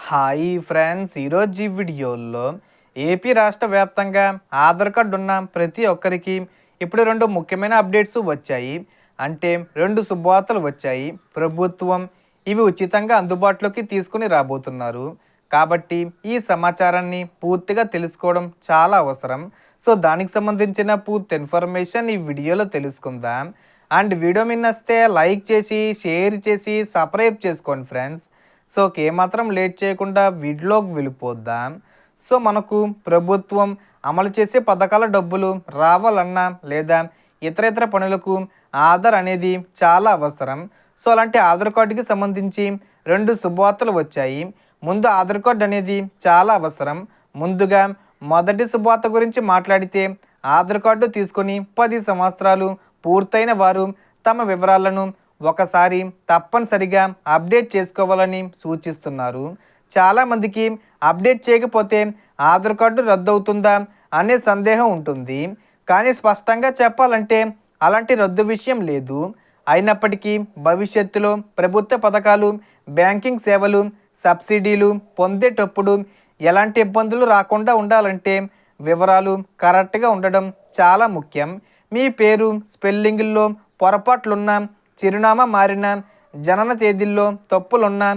Hi friends, ఈరోజు ఈ వీడియోలో ఏపీ రాష్ట్ర వ్యాప్తంగా ఆధార్ కార్డు ఉన్న ప్రతి ఒక్కరికి ఇప్పుడు రెండు ముఖ్యమైన అప్డేట్స్ వచ్చాయి. అంటే రెండు శుభవార్తలు వచ్చాయి. ప్రభుత్వం ఇవి ఉచితంగా అందుబాటులోకి తీసుకుని రాబోతున్నారు. కాబట్టి ఈ సమాచారాన్ని పూర్తిగా తెలుసుకోవడం చాలా అవసరం. సో దానికి సంబంధించిన పూర్తి ఇన్ఫర్మేషన్ ఈ వీడియోలో తెలుసుకుందాం. అండ్ వీడియో మీద నచ్చితే లైక్ చేసి షేర్ చేసి సబ్స్క్రైబ్ చేసుకోండి ఫ్రెండ్స్. సో ఏమాత్రం లేట్ చేయకుండా వీడియోలోకి వెళ్ళిపోద్దాం. సో మనకు ప్రభుత్వం అమలు చేసే పథకాల డబ్బులు రావాలన్నా లేదా ఇతర పనులకు ఆధార్ అనేది చాలా అవసరం. సో అలాంటి ఆధార్ కార్డుకి సంబంధించి రెండు శుభవార్తలు వచ్చాయి. ముందు ఆధార్ కార్డు అనేది చాలా అవసరం. ముందుగా మొదటి శుభవార్త గురించి మాట్లాడితే, ఆధార్ కార్డు తీసుకొని 10 సంవత్సరాలు పూర్తయిన వారు తమ వివరాలను ఒకసారి తప్పనిసరిగా అప్డేట్ చేసుకోవాలని సూచిస్తున్నారు. చాలామందికి అప్డేట్ చేయకపోతే ఆధార్ కార్డు రద్దు అవుతుందా అనే సందేహం ఉంటుంది. కానీ స్పష్టంగా చెప్పాలంటే అలాంటి రద్దు విషయం లేదు. అయినప్పటికీ భవిష్యత్తులో ప్రభుత్వ పథకాలు, బ్యాంకింగ్ సేవలు, సబ్సిడీలు పొందేటప్పుడు ఎలాంటి ఇబ్బందులు రాకుండా ఉండాలంటే వివరాలు కరెక్ట్గా ఉండడం చాలా ముఖ్యం. మీ పేరు స్పెల్లింగ్లో పొరపాట్లున్నా, చిరునామా మారిన, జనన తేదీల్లో తప్పులున్నా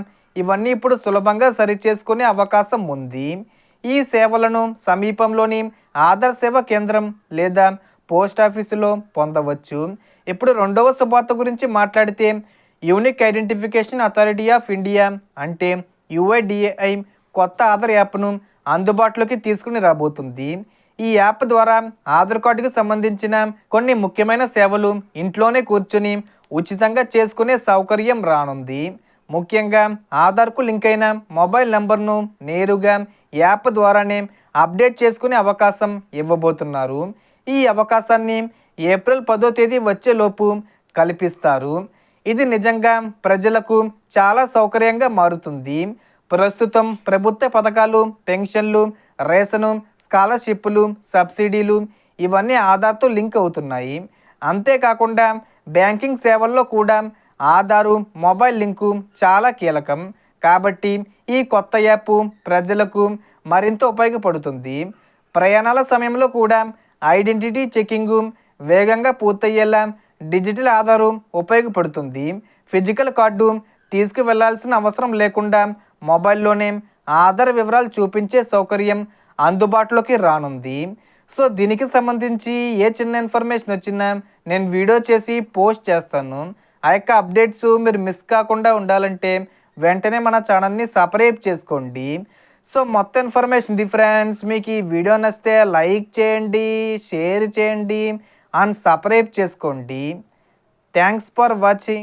ఇవన్నీ ఇప్పుడు సులభంగా సరిచేసుకునే అవకాశం ఉంది. ఈ సేవలను సమీపంలోని ఆధార్ సేవా కేంద్రం లేదా పోస్ట్ ఆఫీసులో పొందవచ్చు. ఇప్పుడు రెండవ శుభార్త గురించి మాట్లాడితే, unique identification authority of India అంటే యుఐడిఏఐ కొత్త ఆధార్ యాప్ను అందుబాటులోకి తీసుకుని రాబోతుంది. ఈ యాప్ ద్వారా ఆధార్ కార్డుకు సంబంధించిన కొన్ని ముఖ్యమైన సేవలు ఇంట్లోనే కూర్చుని ఉచితంగా చేసుకునే సౌకర్యం రానుంది. ముఖ్యంగా ఆధార్కు లింక్ అయిన మొబైల్ నెంబర్ను నేరుగా యాప్ ద్వారానే అప్డేట్ చేసుకునే అవకాశం ఇవ్వబోతున్నారు. ఈ అవకాశాన్ని ఏప్రిల్ 10వ తేదీ వచ్చేలోపు కల్పిస్తారు. ఇది నిజంగా ప్రజలకు చాలా సౌకర్యంగా మారుతుంది. ప్రస్తుతం ప్రభుత్వ పథకాలు, పెన్షన్లు, రేషను, స్కాలర్షిప్లు, సబ్సిడీలు ఇవన్నీ ఆధార్తో లింక్ అవుతున్నాయి. అంతేకాకుండా బ్యాంకింగ్ సేవల్లో కూడా ఆధారు, మొబైల్ లింకు చాలా కీలకం. కాబట్టి ఈ కొత్త యాప్ ప్రజలకు మరింత ఉపయోగపడుతుంది. ప్రయాణాల సమయంలో కూడా ఐడెంటిటీ చెకింగు వేగంగా పూర్తయ్యేలా డిజిటల్ ఆధారు ఉపయోగపడుతుంది. ఫిజికల్ కార్డు తీసుకువెళ్లాల్సిన అవసరం లేకుండా మొబైల్లోనే ఆధార్ వివరాలు చూపించే సౌకర్యం అందుబాటులోకి రానుంది. సో దీనికి సంబంధించి ఏ చిన్న ఇన్ఫర్మేషన్ వచ్చినా నేను వీడియో చేసి పోస్ట్ చేస్తాను. ఆ యొక్క అప్డేట్స్ మీరు మిస్ కాకుండా ఉండాలంటే వెంటనే మన ఛానల్ని సబ్స్క్రైబ్ చేసుకోండి. సో మొత్తం ఇన్ఫర్మేషన్ ఇది ఫ్రెండ్స్. మీకు ఈ వీడియో నచ్చితే లైక్ చేయండి, షేర్ చేయండి అండ్ సబ్స్క్రైబ్ చేసుకోండి. Thanks for watching.